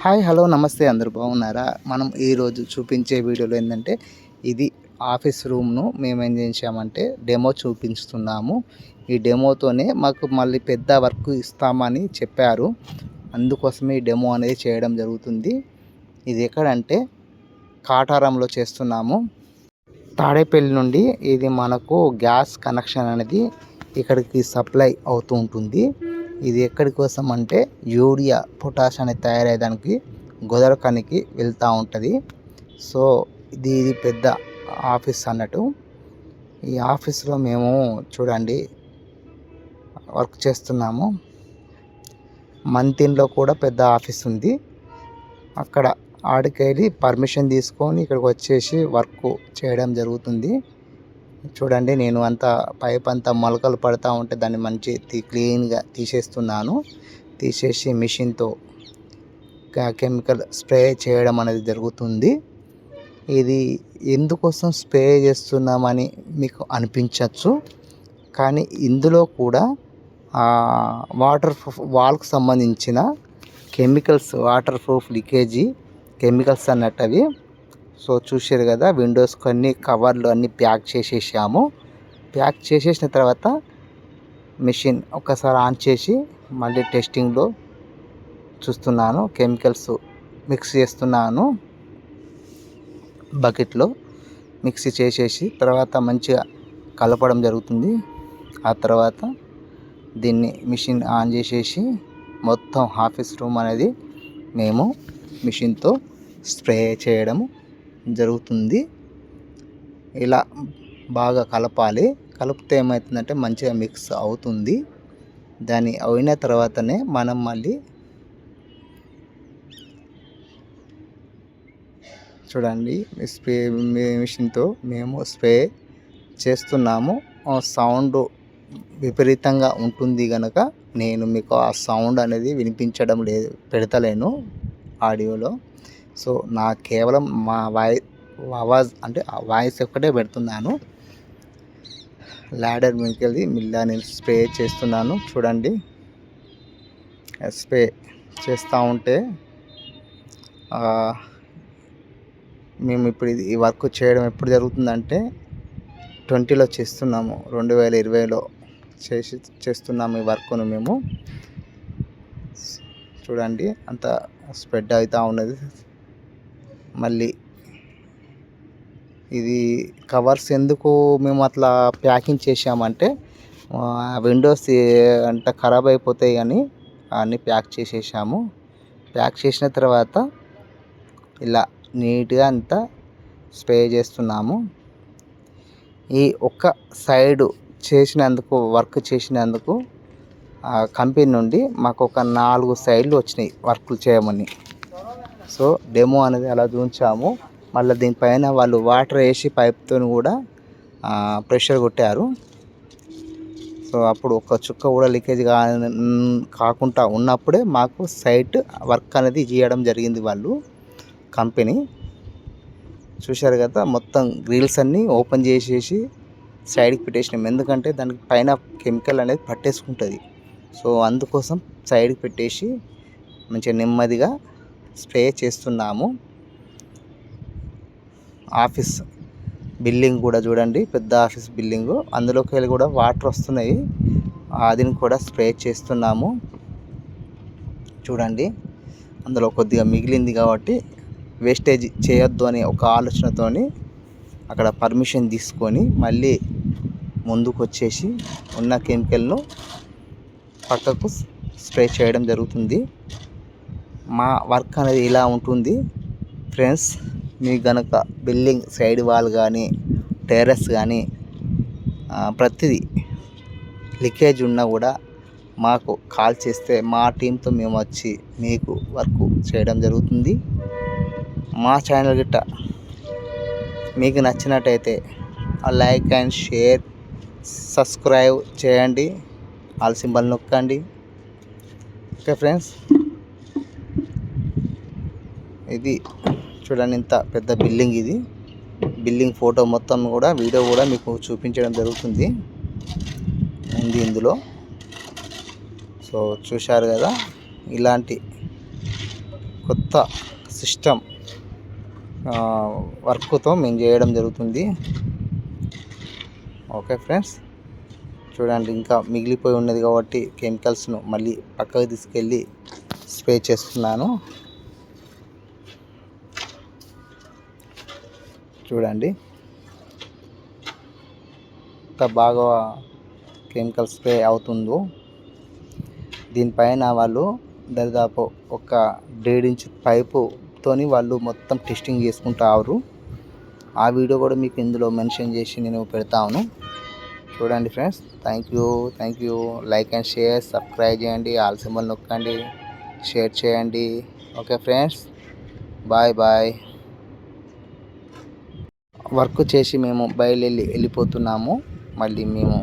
Hi hello నమస్తే అందరూ బాగున్నారా? మనం ఈరోజు చూపించే వీడియోలో ఏంటంటే ఇది ఆఫీస్ రూమ్ను మేము ఏం చేసామంటే డెమో చూపిస్తున్నాము. ఈ డెమోతోనే మాకు మళ్ళీ పెద్ద వర్క్ ఇస్తామని చెప్పారు. అందుకోసమే ఈ డెమో అనేది చేయడం జరుగుతుంది. ఇది ఎక్కడంటే కాటారంలో చేస్తున్నాము. తాడేపల్లి నుండి ఇది మనకు గ్యాస్ కనెక్షన్ అనేది ఇక్కడికి సప్లై అవుతూ ఉంటుంది. ఇది ఎక్కడి కోసం అంటే యూరియా పొటాష్ అనేది తయారయ్యేదానికి గోదరకానికి వెళ్తూ ఉంటుంది. సో ఇది పెద్ద ఆఫీస్ అన్నట్టు. ఈ ఆఫీస్లో మేము చూడండి వర్క్ చేస్తున్నాము. మంతిన్లో కూడా పెద్ద ఆఫీస్ ఉంది. అక్కడ ఆడికెళ్ళి పర్మిషన్ తీసుకొని ఇక్కడికి వచ్చేసి వర్క్ చేయడం జరుగుతుంది. చూడండి నేను అంతా పైప్ అంతా మొలకలు పడతా ఉంటే దాన్ని మంచి క్లీన్గా తీసేస్తున్నాను. తీసేసి మిషన్తో కెమికల్ స్ప్రే చేయడం అనేది జరుగుతుంది. ఇది ఎందుకోసం స్ప్రే చేస్తున్నామని మీకు అనిపించవచ్చు, కానీ ఇందులో కూడా వాటర్ ప్రూఫ్ వాల్కి సంబంధించిన chemicals, water proof leakage chemicals అన్నట్టు అవి. సో చూసారు కదా, విండోస్కి అన్ని కవర్లు అన్నీ ప్యాక్ చేసేసాము. ప్యాక్ చేసేసిన తర్వాత మిషన్ ఒక్కసారి ఆన్ చేసి మళ్ళీ టెస్టింగ్లో చూస్తున్నాను. కెమికల్స్ మిక్స్ చేస్తున్నాను. బకెట్లో మిక్సీ చేసేసి తర్వాత మంచిగా కలపడం జరుగుతుంది. ఆ తర్వాత దీన్ని మిషన్ ఆన్ చేసేసి మొత్తం ఆఫీస్ రూమ్ అనేది మేము మిషన్తో స్ప్రే చేయడం జరుగుతుంది. ఇలా బాగా కలపాలి. కలిపితే ఏమవుతుందంటే మంచిగా మిక్స్ అవుతుంది. దాని అయిన తర్వాతనే మనం మళ్ళీ చూడండి స్ప్రే మిషన్తో మేము స్ప్రే చేస్తున్నాము. సౌండ్ విపరీతంగా ఉంటుంది కనుక నేను మీకు ఆ సౌండ్ అనేది వినిపించడం లేదు, పెడతలేను ఆడియోలో. సో నా కేవలం మా ఆవాజ్ అంటే ఆ వాయిస్ ఒక్కటే పెడుతున్నాను. ల్యాడర్ మీదకి వెళ్ళి మిల్లా నేను స్ప్రే చేస్తున్నాను. చూడండి స్ప్రే చేస్తూ ఉంటే మేము ఇప్పుడు ఈ వర్క్ చేయడం ఎప్పుడు జరుగుతుందంటే 20లో చేస్తున్నాము, 2020లో చేస్తున్నాము ఈ వర్క్ను మేము. చూడండి అంత స్ప్రెడ్ అవుతూ ఉన్నది. మళ్ళీ ఇది కవర్స్ ఎందుకు మేము అట్లా ప్యాకింగ్ చేసామంటే విండోస్ అంటే ఖరాబ్ అయిపోతాయి కానీ అన్నీ ప్యాక్ చేసేసాము. ప్యాక్ చేసిన తర్వాత ఇలా నీట్గా అంతా స్ప్రే చేస్తున్నాము. ఈ ఒక్క సైడు చేసినందుకు, వర్క్ చేసినందుకు కంపెనీ నుండి మాకు ఒక 4 సైడ్లు వచ్చినాయి వర్క్లు చేయమని. సో డెమో అనేది అలా చూపించాము. మళ్ళీ దీనిపైన వాళ్ళు వాటర్ వేసి పైప్తో కూడా ప్రెషర్ కొట్టారు. సో అప్పుడు ఒక చుక్క కూడా లీకేజ్ కాకుండా ఉన్నప్పుడే మాకు సైట్ వర్క్ అనేది చేయడం జరిగింది వాళ్ళు కంపెనీ. చూశారు కదా, మొత్తం గ్రిల్స్ అన్నీ ఓపెన్ చేసేసి సైడ్కి పెట్టేసినాం. ఎందుకంటే దానికి పైన కెమికల్ అనేది పట్టేసుకుంటుంది. సో అందుకోసం సైడ్కి పెట్టేసి మంచిగా నెమ్మదిగా స్ప్రే చేస్తున్నాము. ఆఫీస్ బిల్డింగ్ కూడా చూడండి, పెద్ద ఆఫీస్ బిల్డింగు. అందులోకి వెళ్ళి కూడా వాటర్ వస్తున్నాయి. అదిని కూడా స్ప్రే చేస్తున్నాము. చూడండి అందులో కొద్దిగా మిగిలింది కాబట్టి వేస్టేజ్ చేయొద్దు అనే ఒక ఆలోచనతోని అక్కడ పర్మిషన్ తీసుకొని మళ్ళీ ముందుకు వచ్చేసి ఉన్న కెమికల్ను పక్కకు స్ప్రే చేయడం జరుగుతుంది. మా వర్క్ అనేది ఇలా ఉంటుంది ఫ్రెండ్స్. మీకు గనక బిల్డింగ్ సైడ్ వాల్ కానీ టెర్రస్ కానీ ప్రతిదీ లీకేజ్ ఉన్నా కూడా మాకు కాల్ చేస్తే మా టీంతో మేము వచ్చి మీకు వర్క్ చేయడం జరుగుతుంది. మా ఛానల్ గిట్ట మీకు నచ్చినట్టయితే లైక్ అండ్ షేర్, సబ్స్క్రైబ్ చేయండి, ఆల్ సింబల్ నొక్కండి. ఓకే ఫ్రెండ్స్, ఇది చూడండి ఇంత పెద్ద బిల్డింగ్. ఇది బిల్డింగ్ ఫోటో మొత్తం కూడా వీడియో కూడా మీకు చూపించడం జరుగుతుంది ఉంది ఇందులో. సో చూశారు కదా, ఇలాంటి కొత్త సిస్టమ్ వర్క్తో మేము చేయడం జరుగుతుంది. ఓకే ఫ్రెండ్స్, చూడండి ఇంకా మిగిలిపోయి ఉన్నది కాబట్టి కెమికల్స్ను మళ్ళీ పక్కకు తీసుకెళ్ళి స్ప్రే చేస్తున్నాను. చూడండి ఎంత బాగా కెమికల్ స్ప్రే అవుతుందో. దీనిపైన వాళ్ళు దాదాపు ఒక 1.5 ఇంచ్ పైపుతోని వాళ్ళు మొత్తం టెస్టింగ్ చేసుకుంటారు. ఆ వీడియో కూడా మీకు ఇందులో మెన్షన్ చేసి నేను పెడతాను. చూడండి friends, thank you. Like and share, subscribe చేయండి, ఆల్ సింబల్ నొక్కండి, షేర్ చేయండి. Okay friends, bye. వర్క్ చేసి మేము వెళ్ళిపోతున్నాము. మళ్ళీ మేము